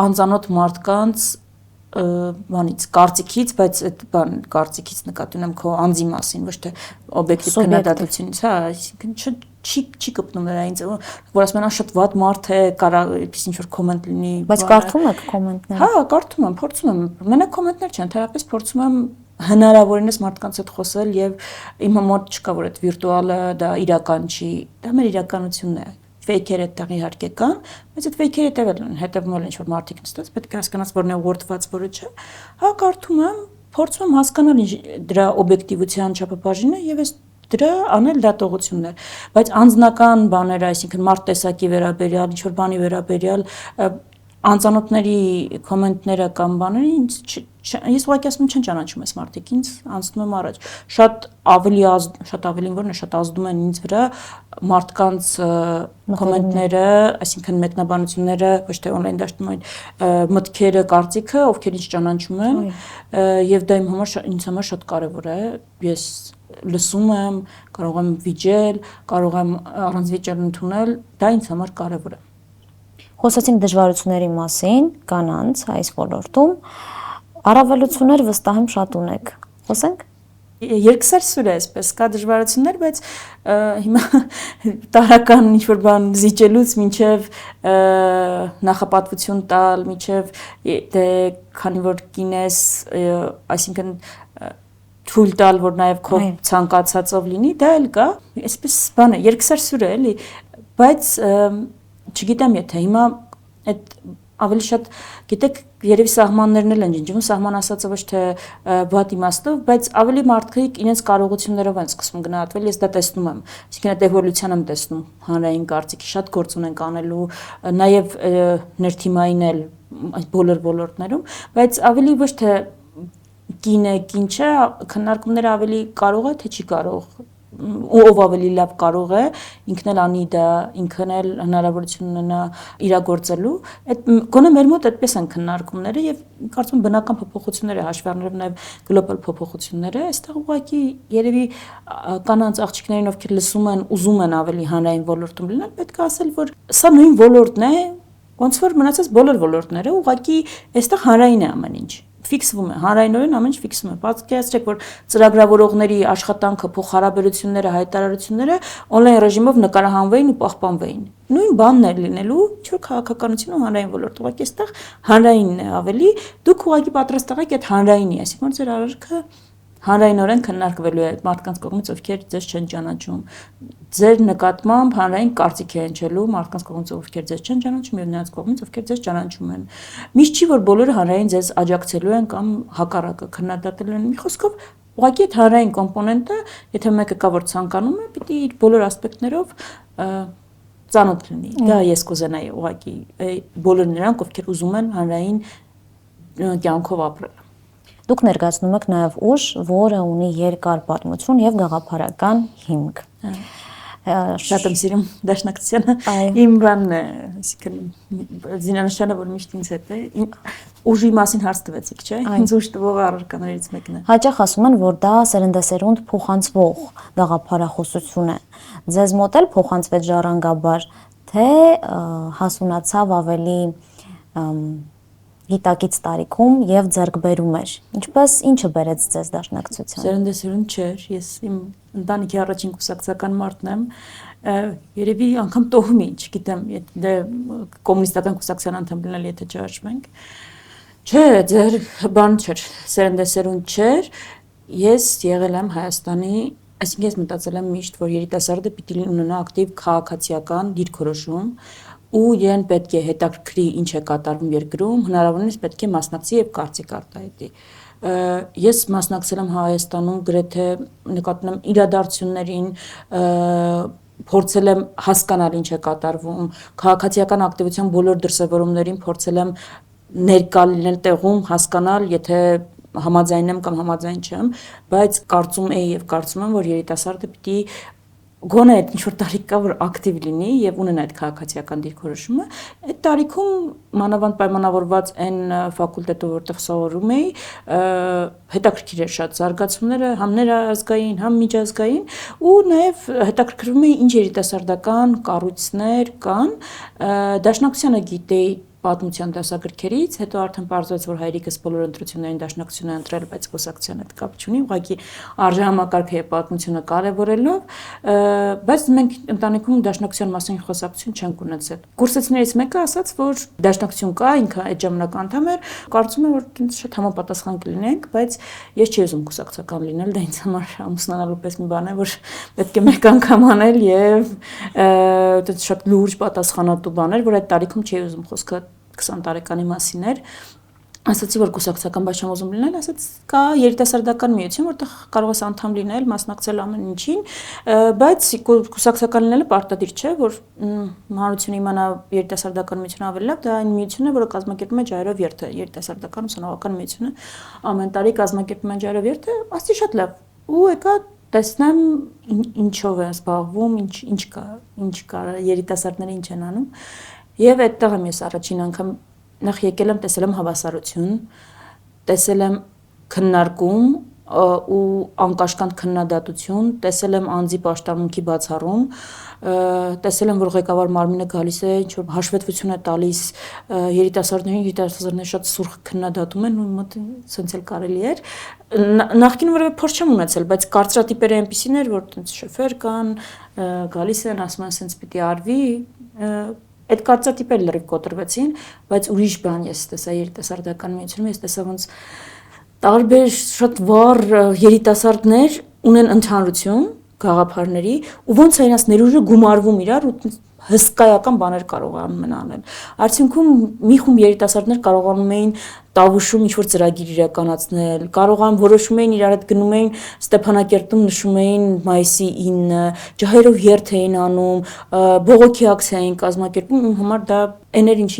անծանոթ մարդկանց բանից, կարծիքից, բայց այդ բան կարծիքից նկատի ունեմ քո անձի մասին, ոչ թե օբյեկտիվ քննադատությունից, հա, այսինքն չի կպնում նրա ինձ, որ ասում են շատ վատ մարդ է, կարող է ինչ որ կոմենտ լինի։ Բայց կարդում եք կոմենտները։ Հա, կարդում եմ, փորձում եմ։ Մենակ կոմենտներ չեն, թերապես փորձում եմ հնարավորինս մարդկանց հետ խոսել եւ իմ մոտ չկա որ այդ վիրտուալը դա իրական չի, դա մեր իրականությունն է։ Ֆեյքերը այդտեղ իհարկե կան, բայց այդ ֆեյքերը հետևում են ինչ-որ մարդիկ նստած, պետք է հասկանաս, որն է ուղղորդված, որը չէ։ Հա, կարդում եմ, փորձում եմ հասկանալ դրա օբյեկտիվության չափաբաժինը եւ այս դրա անել դատողություններ, բայց անձնական բաները, այսինքն մարդ տեսակի վերաբերյալ, ինչ-որ բանի վերաբերյալ անծանոթների կոմենտները կամ բաները ինձ ես ուղղակի ասում եմ չեն ճանաչում այս մարդիկ ինձ անցնում եմ առաջ շատ ավելին որն է շատ ազդում են ինձ վրա մարդկանց կոմենտները, այսինքն մեկնաբանությունները, ոչ թե on-line դաշտում այն մտքերը, կարծիքը, ովքեր ինձ ճանաչում են եւ դա ինձ համար շատ կարեւոր է ես լսում եմ, կարող եմ վիճել, կարող եմ առանց վիճել ընդունել, դա ինձ համար կարեւոր է։ Խոսեցինք դժվարությունների մասին, կանանց այս ոլորտում, առավելություններ վստահ եմ շատ ունեք։ Խոսենք։ Երկսեր սուր է այսպես, կա դժվարություններ, բայց հիմա տարական ինչ-որ բան զիջելուց մինչև նախապատվություն տալ, մինչև դե քանի որ կին ես, այսինքն թույլ տալ, որ նաև քո ցանկացածով լինի, դա էլ կա, այսպես բան է, երկսեր սուր է, էլի, բայց չգիտեմ եթե հիմա այդ ավելի շատ գիտեք երևի սահմաններն են ջնջվում սահման ասածը ոչ թե բադ իմաստով բայց ավելի մարդիկ իրենց կարողություններով են սկսում գնահատվել ես դա տեսնում եմ այսինքն այդ էվոլյուցիան եմ տեսնում հանրային կարծիքի շատ գործ ունենք անելու նաև ներթիմային էլ այս բոլոր ոլորտներում բայց ավելի ոչ թե կին է կին չէ քննարկումները ավելի կարող է թե չի կարող ով ավելի լավ կարող է ինքն էլ անի դա ինքն էլ հնարավորություն ունենա իրագործելու այդ գոնե մեր մոտ այդպես են քննարկումները եւ կարծում եմ բնական փոփոխությունները հաշվի առնելով նաեւ գլոբալ փոփոխությունները այստեղ ուղղակի երևի կանանց աղջիկներին ովքեր լսում են ուզում են ավելի հանրային ոլորտում լինել պետք է ասել որ սա նույն ոլորտն է ոնց որ մնացած բոլոր ոլորտները ուղղակի այստեղ հանրային է ամեն ինչ ֆիքսվում է հանրայնորեն ամեն ինչ ֆիքսվում է պատկերացրեք որ ծրագրավորողների աշխատանքը փոխհարաբերությունները հայտարարությունները on-line ռեժիմով նկարահանվեին ու պահպանվեին նույն բանն էր լինելու ինչ որ քաղաքականություն ու հանրային ոլորտ ուղղակի այստեղ հանրայինն է ավելի դուք ուղղակի պատրաստ եղեք այդ հանրայինի այսինքն ձեր արարքը հանրայնորեն քննարկվելու է մարդկանց կողմից ովքեր ձեզ չեն ճանաչում ձեր նկատմամբ հանրային կարծիք է հնչելու մարդկանց կողմից ովքեր ձեզ չեն ճանաչում եւ նրանց կողմից ովքեր ձեզ ճանաչում են միշտ չի որ բոլորը հանրային ձեզ աջակցելու են կամ հակառակը քննադատելու են մի խոսքով ուղղակի այդ հանրային կոմպոնենտը եթե մեկը կա որ ցանկանում է պիտի իր բոլոր ասպեկտներով ծանոթ լինի դա ես կուզենայի ուղղակի բոլոր նրանք ովքեր ուզում են հանրային կյանքով ապրել Դուք ներկայացնում եք նաև ուժ, որը ունի երկար պատմություն եւ գաղափարական հիմք։ Շատ եմ սիրում դաշնակցությանը։ Իմ բանն է, այսինքն զինանշանը, որ միշտ ինձ հետ է։ Ուժի մասին հարց տվեցիք, չէ՞։ Ինձ ուժ տվող առարկաներից մեկն է։ Հաճախ ասում են, որ դա սերնդեսերունդ փոխանցվող գաղափարախոսություն է։ Ձեզ մոտ էլ փոխանցվեց ժառանգաբար, թե հասունացավ ավելի գիտակից տարիքում եւ ձեռքբերում էր։ Ինչը բերեց ձեզ դաշնակցության։ Սերնդեսերունդ չէր, ես իմ ընտանիքի առաջին կուսակցական մարդն եմ, երևի անգամ տոհում է, չգիտեմ, դե կոմունիստական կուսակցության անդամ լինել, եթե չհաշվենք։ Չէ, ձեր բան չէր, սերնդեսերունդ չէր, ես եղել եմ Հայաստանի, այսինքն ես մտածել եմ միշտ, որ երիտասարդը պիտի ունենա ակտիվ քաղաքացիական դիրքորոշում ու իրեն պետք է հետաքրքրի ինչ է կատարվում երկրում, հնարավորինս պետք է մասնակցի եւ կարծիք արտահայտի։ Ես մասնակցել եմ Հայաստանում գրեթե նկատում եմ իրադարձություններին, փորձել եմ հասկանալ ինչ է կատարվում, քաղաքացիական ակտիվության բոլոր դրսևորումներին փորձել եմ ներկա լինել տեղում, հասկանալ, եթե համաձայն եմ կամ համաձայն չեմ, բայց կարծում եի եւ կարծում եմ, որ երիտասարդը պիտի գոնե այդ ինչ-որ տարիք կա, որ ակտիվ լինի եւ ունենա այդ քաղաքացիական դիրքորոշումը, այդ տարիքում մանավանդ պայմանավորված այն ֆակուլտետով, որտեղ սովորում էի, հետաքրքիր էր շատ զարգացումները, համ ներազգային, համ միջազգային, ու նաեւ հետաքրքրվում էի ինչ երիտասարդական կառույցներ կան, դաշնակցությանը գիտեի պատմության դասագրքերից, հետո արդեն պարզվեց, որ հայրիկս բոլոր ընտրություններին դաշնակցություն է ընտրել, բայց կուսակցության հետ կապ չունի, ուղղակի արժեհամակարգը եւ պատմությունը կարեւորելով, բայց մենք ընտանիքում դաշնակցության մասին խոսակցություն չենք ունեցել։ Կուրսեցիներից մեկը ասաց, որ դաշնակցություն կա, ինքը այդ ժամանակ անդամ էր, կարծում եմ, որ շատ համապատասխան կլինենք, բայց ես չի ուզում կուսակցական լինել, դա ինձ համար ամուսնանալու պես մի բան է, որ պետք է մեկ անգամ անել եւ շատ լուրջ պատասխանատու բաներ, որ այդ տարիքում չի ուզում խոսքը 20 տարեկանի մասին էր, ասացի, որ կուսակցական բայց չեմ ուզում լինել, ասաց կա երիտասարդական միություն, որտեղ կարող ես անդամ լինել, մասնակցել ամեն ինչին, բայց կուսակցական լինելը պարտադիր չէ, որ հանրությունը իմանա երիտասարդական միությունը ավելի լավ, դա այն միությունն է, որը կազմակերպում է Ջայրով երթը, երիտասարդական ուսանողական միությունը ամեն տարի կազմակերպում են Ջայրով երթը, ասի շատ լավ, ու եկա տեսնեմ ինչով է զբաղվում, ինչ կա, երիտասարդները ինչ են անում, եւ այդտեղ եմ ես առաջին անգամ նախ եկել եմ տեսել եմ հավասարություն, տեսել եմ քննարկում ու անկաշկանդ քննադատություն, տեսել եմ անձի պաշտամունքի բացառում, տեսել եմ, որ ղեկավար մարմինը գալիս է, ինչ որ հաշվետվություն է տալիս երիտասարդներին շատ սուրխ քննադատում են ու մոտ սենց էլ կարելի էր։ Նախկին որևէ փորձ չեմ ունեցել, բայց կարծրատիպերը այնպիսին էր, որ տենց շոֆեր կան, գալիս են, ասում են սենց պիտի արվի, այդ կարծրատիպերը լրիվ կոտրվեցին, բայց ուրիշ բան ես տեսա երիտասարդական միությունում, ես տեսա ոնց տարբեր շատ վառ երիտասարդներ ունեն ընդհանրություն գաղափարների ու ոնց է իրաց ներուժը գումարվում իրար ու հսկայական բաներ կարողանում են անել։ Արդյունքում մի խումբ երիտասարդներ կարողանում էին Տավուշում ինչ-որ ծրագիր իրականացնել, կարողանում որոշում էին իրար հետ գնում էին Ստեփանակերտում նշում էին մայիսի 9, ջահերով երթ էին անում, բողոքի ակցիա էին կազմակերպում, իմ համար դա էներ ինչ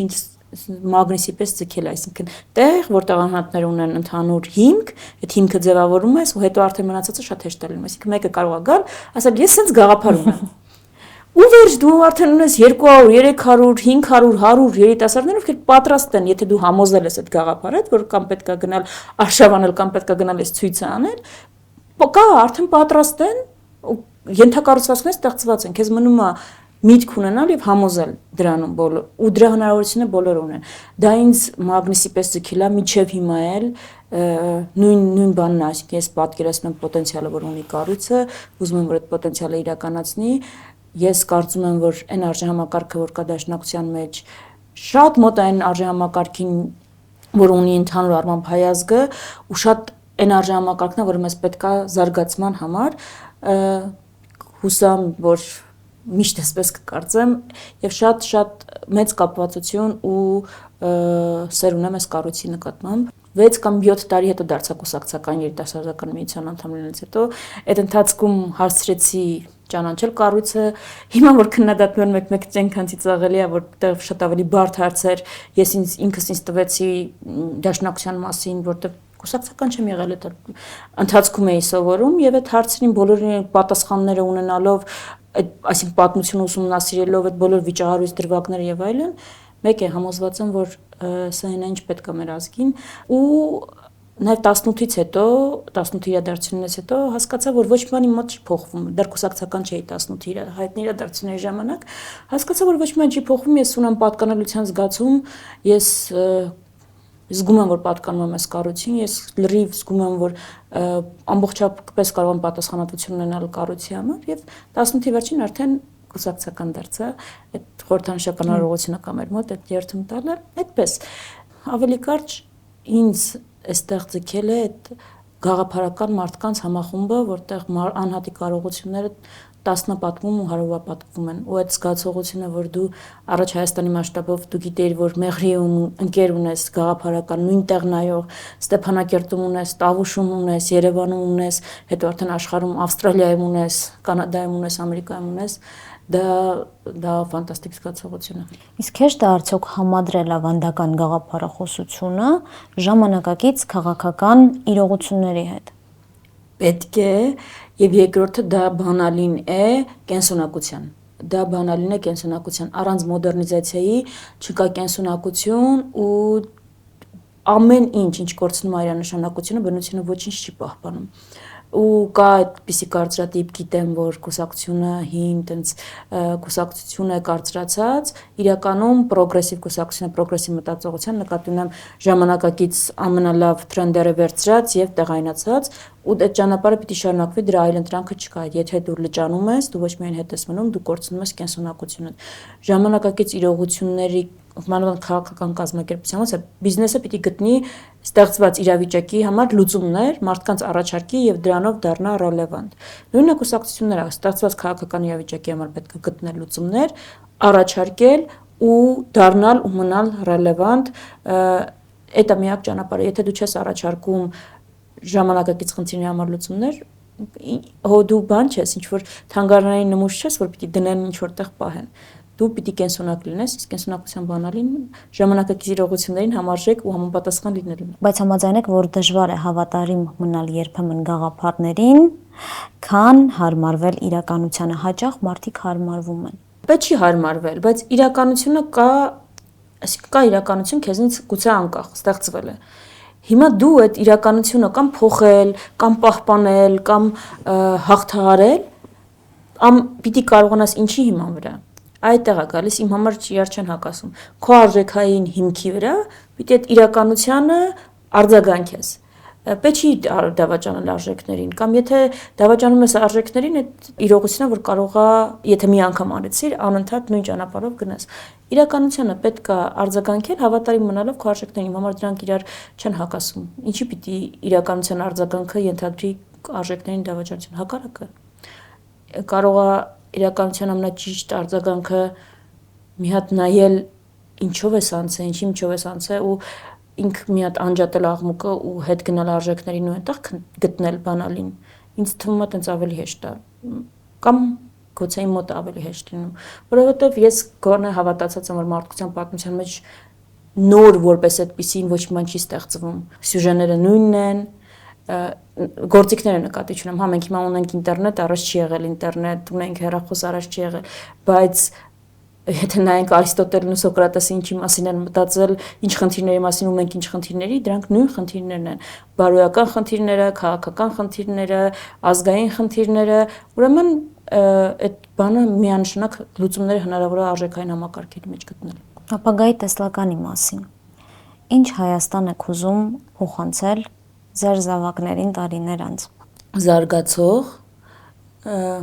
մագնիսի պես ձգել, այսինքն տեղ, որտեղ անհատները ունեն ընդհանուր հիմք, այդ հիմքը ձևավորում ես ու հետո արդեն մնացածը շատ հեշտ է լինում, այսինքն մեկը կարող է գալ, ասել ես սենց գաղափար ունեմ։ Ու վերջ դու արդեն ունես 200, 300, 500, 100 երիտասարդներ, ովքեր պատրաստ են, եթե դու համոզել ես այդ գաղափարը, որ կամ պետքա գնալ արշավանել, կամ պետքա գնալ այս ցույցը անել, կա արդեն պատրաստ են, ենթակառուցվածքները ստեղծված են, քեզ մնում է միտք ունենալ եւ համոզել դրանում բոլոր ու դրա հնարավորությունը բոլորը ունեն։ Դա ինձ մագնիսի պես ձգել է միջև հիմա էլ նույն բանն է, այսինքն ես պատկերացնում եմ պոտենցիալը, որ ունի կառույցը, ուզում եմ որ այդ պոտենցիալը իրականացնի, ես կարծում եմ որ այն արժեհամակարգը, որ կա դաշնակցության մեջ, շատ մոտ այն արժեհամակարգին, որ ունի ընդհանուր առմամբ հայ ազգը, ու շատ այն արժեհամակարգն է, որը մեզ պետք է զարգացման համար, հուսամ, որ միշտ էսպես կկարծեմ եւ շատ մեծ կապվածություն ու սեր ունեմ այս կառույցի նկատմամբ 6 կամ 7 տարի հետո դարձա կուսակցական երիտասարդական միության անդամ լինելուց հետո այդ ընթացքում հարցրեցի ճանաչել կառույցը հիմա որ քննադատում են մեկ-մեկ ցենքանցի ծաղելի է որտեղ շատ ավելի բարդ հարցեր ես ինքս ինձ տվեցի դաշնակցության մասին որտեղ կուսակցական չեմ եղել այդ ընթացքում էի սովորում եւ այդ հարցերին բոլորի պատասխանները ունենալով այսինքն պատմությունը ուսումնասիրելով այդ բոլոր վիճահարույց դրվագները եւ այլն մեկ է համոզված եմ որ սա այն ինչ պետք է մեր ազգին ու նաեւ 18-ից հետո 18 իրադարձություններից հետո հասկացա որ ոչ մի բան իմ մոտ չի փոխվում դեռ կուսակցական չէի 18 հայտնի իրադարձությունների ժամանակ հասկացա որ ոչ մի բան չի փոխվում ես ունեմ պատկանելիության զգացում ես զգում եմ, որ պատկանում եմ այս կառույցին, ես լրիվ զգում եմ, որ ամբողջապես կարող եմ պատասխանատվություն ունենալ կառույցի համար եւ 18-ի վերջին արդեն կուսակցական դարձա, այդ խորհրդանշական արարողությունը կամ էր մոտ այդ երթում տալը, այդպես ավելի կարճ ինձ այստեղ ձգել է այդ գաղափարական մարդկանց համախումբը, որտեղ անհատի կարողությունները տասնապատկվում ու հարյուրապատկվում են, ու այդ զգացողությունը, որ դու առաջ Հայաստանի մասշտաբով դու գիտեիր, որ Մեղրիում ընկեր ունես, գաղափարական նույն տեղ նայող, Ստեփանակերտում ունես, Տավուշում ունես, Երևանում ունես, հետո արդեն աշխարհում Ավստրալիայում ունես, Կանադայում ունես, Ամերիկայում ունես, դա ֆանտաստիկ զգացողություն է։ Իսկ հեշտ է արդյոք համադրել ավանդական գաղափարախոսությունը ժամանակակից քաղաքական իրողությունների հետ։ Պետք է, եւ երկրորդը դա բանալին է կենսունակության։ Դա բանալին է կենսունակության, առանց մոդեռնիզացիայի չկա կենսունակություն ու ամեն ինչ կորցնում է իր նշանակությունը, բնությունը ոչինչ չի պահպանում։ Ու կա այդպիսի կարծրատիպ, գիտեմ, որ կուսակցությունը հին տենց կուսակցություն է կարծրացած, իրականում պրոգրեսիվ կուսակցությունը, պրոգրեսիվ մտածողության նկատի ունեմ ժամանակակից ամենալավ թրենդերը վերցրած եւ տեղայնացած, ու այդ ճանապարհը պիտի շարունակվի, դրա այլընտրանքը չկա։ Եթե դու լճանում ես, դու ոչ միայն հետ ես մնում, դու կորցնում ես կենսունակությունը։ Ժամանակակից իրողությունների մանավանդ քաղաքական կազմակերպության համար բիզնեսը պիտի գտնի ստեղծված իրավիճակի համար լուծումներ, մարդկանց առաջարկի եւ դրանով դառնա ռելևանտ։ Նույնը կուսակցությունները ստեղծված քաղաքական իրավիճակի համար պետք է գտնել լուծումներ, առաջարկել ու դառնալ ու մնալ ռելևանտ, դա միակ ճանապարհը։ Եթե դու չես առաջարկում ժամանակակից խնդիրների համար լուծումներ, դու բան չես, ինչ որ թանգարանային նմուշ չես, որ պիտի դնեն ինչ որտեղ պահեն։ Դու պիտի կենսունակ լինես, իսկ կենսունակության բանալին ժամանակակից իրողություններին համարժեք ու համապատասխան լինելն է։ Բայց համաձայնեք, որ դժվար է հավատարիմ մնալ երբեմն գաղափարներին, քան հարմարվել իրականությանը, հաճախ մարդիկ հարմարվում են։ Պետք չի հարմարվել, բայց իրականությունը կա իրականություն քեզնից գուցե անկախ ստեղծվել է։ Հիմա դու այդ իրականությունը կամ փոխել, կամ պահպանել, կամ հաղթահարել, պիտի կարողանաս ինչի հիման վրա։ Այդտեղ է գալիս, իմ համար իրար չեն հակասում։ Քո արժեքային հիմքի վրա պիտի այդ իրականությանը արձագանքես։ Պետք չի դավաճանել արժեքներին, կամ եթե դավաճանում ես արժեքներին, այդ իրողությունն է, որ կարող է, եթե մի անգամ անեցիր, անընդհատ նույն ճանապարհով գնաս։ Իրականությանը պետք է արձագանքել հավատարիմ մնալով քո արժեքներին, իմ համար դրանք իրար չեն հակասում։ Ինչի պիտի իրականության արձագանքը ենթադրի արժեքներին դավաճանություն, հակառակը։ Կարող է իրականության ամենաճիշտ արձագանքը մի հատ նայել ինչով ես անցել, ինչի միջով ես անցել ու ինքը մի հատ անջատել աղմուկը ու հետ գնալ արժեքներին ու այնտեղ գտնել բանալին։ Ինձ թվում է տենց ավելի հեշտ է, կամ գուցե իմ մոտ ավելի հեշտ լինում, որովհետև ես գոնե հավատացած եմ, որ մարդկության պատմության մեջ նոր որպես այդպեսին ոչ մի բան չի ստեղծվում։ Սյուժեները նույնն են, գործիքները նկատի չունեմ, մենք հիմա ունենք ինտերնետ, առաջ չի եղել ինտերնետ, ունենք հեռախոս, առաջ չի եղել, բայց եթե նայենք Արիստոտելն ու Սոկրատեսը ինչի մասին են մտածել, ինչ խնդիրների մասին ու մենք ինչ խնդիրների, դրանք նույն խնդիրներն են, բարոյական խնդիրները, քաղաքական խնդիրները, ազգային խնդիրները, ուրեմն այդ բանը միանշանակ լուծումները հնարավոր է արժեքային համակարգերի մեջ գտնել։ Ապագայի տեսլականի մասին։ Ինչ Հայաստան եք ուզում փոխանցել ձեր զավակներին տարիներ անց։ Զարգացող,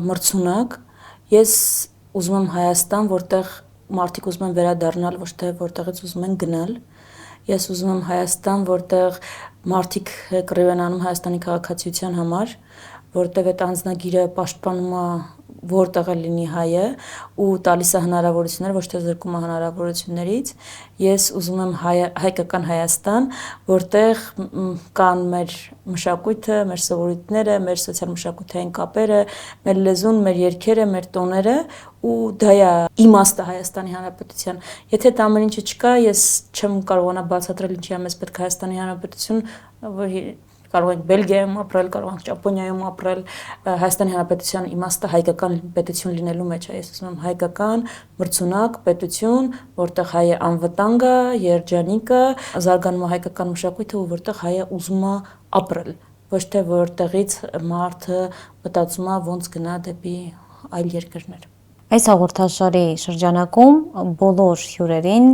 մրցունակ, ես ուզում եմ Հայաստան, որտեղ մարդիկ ուզում են վերադառնալ, ոչ թե որտեղից ուզում են գնալ։ Ես ուզում եմ Հայաստան, որտեղ մարդիկ կռիվ են անում Հայաստանի քաղաքացիության համար, որտեղ այդ անձնագիրը պաշտպանում է որտեղ լինի հայը ու տալիս է հնարավորություններ, ոչ թե զրկում է հնարավորություններից։ Ես ուզում եմ հայկական Հայաստան, որտեղ կան մեր մշակույթը, մեր սովորույթները, մեր սոցիալ-մշակութային կապերը, մեր լեզուն, մեր երգերը, մեր տոները, ու դա է իմաստը Հայաստանի Հանրապետության։ Եթե այդ ամեն ինչը չկա, ես չեմ կարողանա բացատրել ինչի է մեզ պետք Հայաստանի Հանրապետություն, որ կարող ենք Բելգիայում ապրել, կարող ենք Ճապոնիայում ապրել, Հայաստանի Հանրապետության իմաստը հայկական պետություն լինելու մեջ է։ Ես ասում եմ հայկական մրցունակ պետություն, որտեղ հայը անվտանգ է, երջանիկ է, զարգանում է հայկական մշակույթը ու որտեղ հայը ուզում է ապրել, ոչ թե որտեղից մարդը մտածում է ոնց գնա դեպի այլ երկրներ։ Այս հաղորդաշարի շրջանակում բոլոր հյուրերին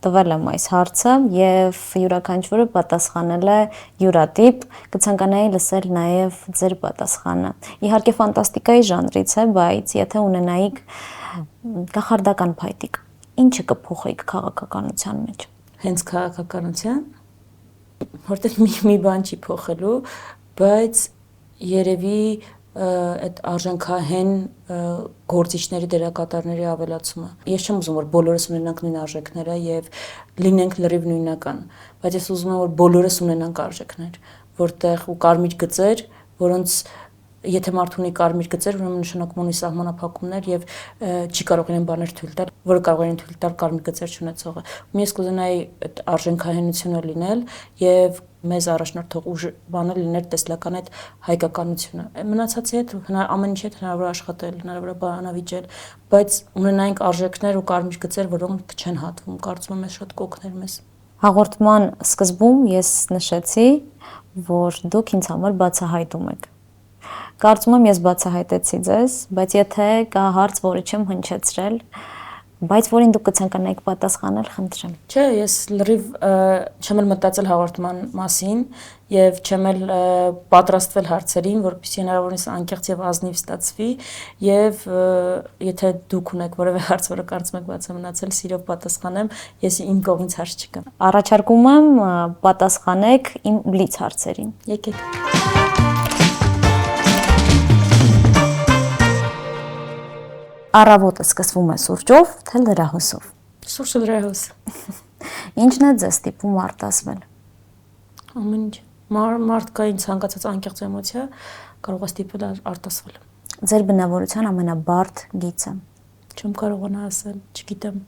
տվել եմ այս հարցը եւ յուրաքանչյուրը պատասխանել է յուրատիպ, կցանկանայի լսել նաեւ ձեր պատասխանը։ Իհարկե ֆանտաստիկայի ժանրից է, բայց եթե ունենայիք կախարդական փայտիկ, ինչը կփոխեիք քաղաքականության մեջ։ Հենց քաղաքականության, որտեղ մի բան չի փոխելու, բայց երևի այդ արժանքահեն գործիչների դերակատարների ավելացումը։ Ես չեմ ուզում, որ բոլորս ունենանք նույն արժեքները եւ լինենք լրիվ նույնական, բայց ես ուզում եմ, որ բոլորս ունենանք արժեքներ, որտեղ ու կարմիր գծեր, որոնց եթե մարդու ունի կարմիր գծեր, ուրեմն նշանակում ունի սահմանափակումներ եւ չի կարող իրեն բաներ թույլ տալ, որը կարող են թույլ տալ կարմիր գծեր չունեցողը։ Ես կուզենայի այդ արժանքահենությունը լինել եւ մեզ առաջնորդող ուժ բանը լիներ տեսլական այդ հայկականությունը։ Մնացածի հետ ամեն ինչի հետ հնարավոր է աշխատել, հնարավոր է բանավիճել, բայց ունենայինք արժեքներ ու կարմիր գծեր, որոնք չեն հատվում, կարծում եմ, շատ կօգներ մեզ։ Հաղորդման սկզբում ես նշեցի, որ դուք ինձ համար բացահայտում եք։ Կարծում եմ ես բացահայտեցի ձեզ, բայց եթե կա հարց, որը չեմ հնչեցրել, բայց որին դուք կցանկանայիք պատասխանել, խնդրեմ։ Չէ, ես լրիվ չեմ մտածել հաղորդման մասին եւ չեմ պատրաստվել հարցերին, որպեսզի հնարավորինս անկեղծ եւ ազնիվ ստացվի եւ եթե դուք ունեք որևէ հարց, որը կարծում եք բաց է մնացել, սիրով պատասխանեմ, ես իմ կողմից հարց չկա։ Առաջարկում եմ պատասխանեք իմ բլից հարցերին։ Եկեք։ Առավոտը սկսվում է սուրճով, թե լրահոսով։ Սուրճը լրահոս։ Ինչն է ձեզ ստիպում արտասվել։ Ամեն ինչ։ Մարդկային ցանկացած անկեղծ էմոցիա կարող է ստիպել արտասվել։ Ձեր բնավորության ամենաբարդ գիծը։ Չեմ կարողանա ասել, չգիտեմ։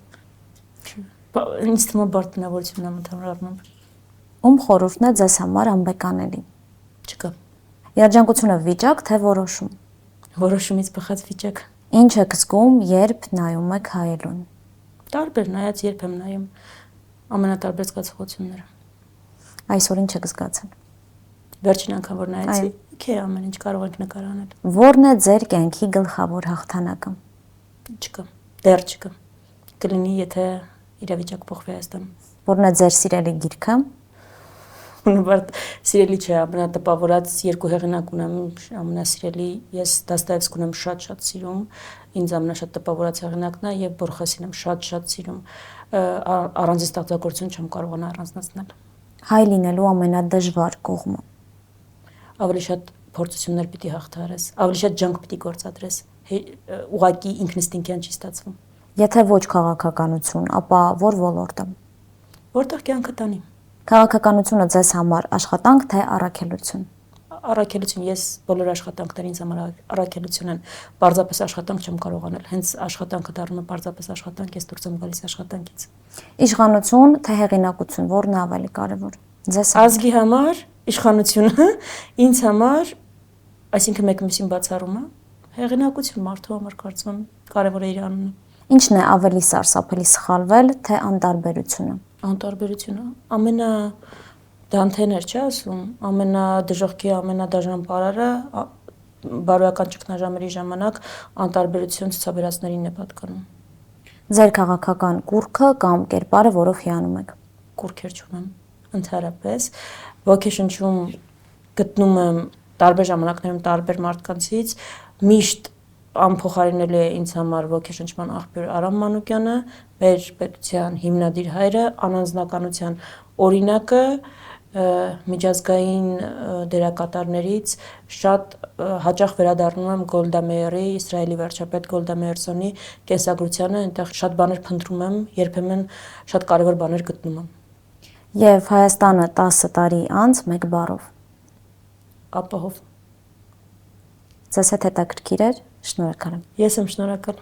Ինձ թվում է բարդ բնավորությունն է ընդհանուր առմամբ։ Ում խորհուրդն է ձեզ համար անբեկանելի։ Չկա։ Երջանկությունը վիճակ, թե որոշում։ Որոշումից բխած վիճակ։ Ինչ եք զգում, երբ նայում եք հայելուն։ Տարբեր, նայած երբ եմ նայում ամենատարբեր զգացողությունները։ Այսօր ինչ եք զգացել։ Վերջին անգամ որ նայեցի, okay, ամեն ինչ կարող եք նկարանել։ Որն է ձեր կյանքի գլխավոր հաղթանակը։ Չկա, դեռ չկա։ Կլինի, եթե իրավիճակ փոխվի Հայաստանում։ Որն է ձեր սիրելի գիրքը։ Ունաբարդ սիրելի չէ, ամենատպավորած երկու հեղինակ ունեմ, ամենասիրելի ես Դոստոևսկին եմ շատ սիրում, ինձ ամենաշատ տպավորած հեղինակն է եւ Բորխեսին եմ շատ սիրում, առանց ստեղծագործություն չեմ կարողանա առանձնացնել։ Հայ լինելու ամենադժվար կողմը։ Ավելի շատ փորձություններ պիտի հաղթարես, ավելի շատ ջանք պիտի գործադրես, ուղղակի ինքնստինքյան չի ստացվում։ Եթե ոչ քաղաքականություն, ապա որ ոլորտը։ Որտեղ կյանքը տանի։ Քաղաքականությունը ձեզ համար աշխատանք թե առաքելություն։ Առաքելություն, ես բոլոր աշխատանքները ինձ համար առաքելություն են, պարզապես աշխատանք չեմ կարող անել, հենց աշխատանքը դառնում է պարզապես աշխատանք, ես դուրս եմ գալիս աշխատանքից։ Իշխանություն թե հեղինակություն, որն է ավելի կարևոր։ Ձեզ ազգի համար իշխանությունը, ինձ համար, այսինքն մեկը մյուսին բացառումը, հեղինակություն մարդու համար կարծում եմ կարևոր է իր անունը։ Ինչն է ավելի սարսափելի, սխալվել թե անտարբերությունը։ Անտարբերությունը ամենադանթեներ չի ասում, ամենադժողքի, ամենադաժան պարարը բարոյական ճգնաժամերի ժամանակ անտարբերություն ցուցաբերածներին է պատկանում։ Ձեր քաղաքական կուռքը կամ կերպարը, որով հիանում եք։ Կուռքեր չունեմ, ընդհանրապես ոգեշնչում գտնում եմ տարբեր ժամանակներում տարբեր մարդկանցից, միշտ անփոխարինելի է ինձ համար ոգեշնչման աղբյուր Արամ Մանուկյանը, մեր պետության հիմնադիր հայրը, անանձնականության օրինակը, միջազգային դերակատարներից շատ հաճախ վերադառնում եմ Գոլդա Մեյերի, Իսրայելի վարչապետ Գոլդա Մեյերսոնի կենսագրությանը, այնտեղ շատ բաներ փնտրում եմ, երբեմն շատ կարևոր բաներ գտնում եմ։ Եվ Հայաստանը 10 տարի անց մեկ բառով։ Ապահով։ Ձեզ հետ հետաքրքիր էր, շնորհակալ եմ։ Ես եմ շնորհակալ։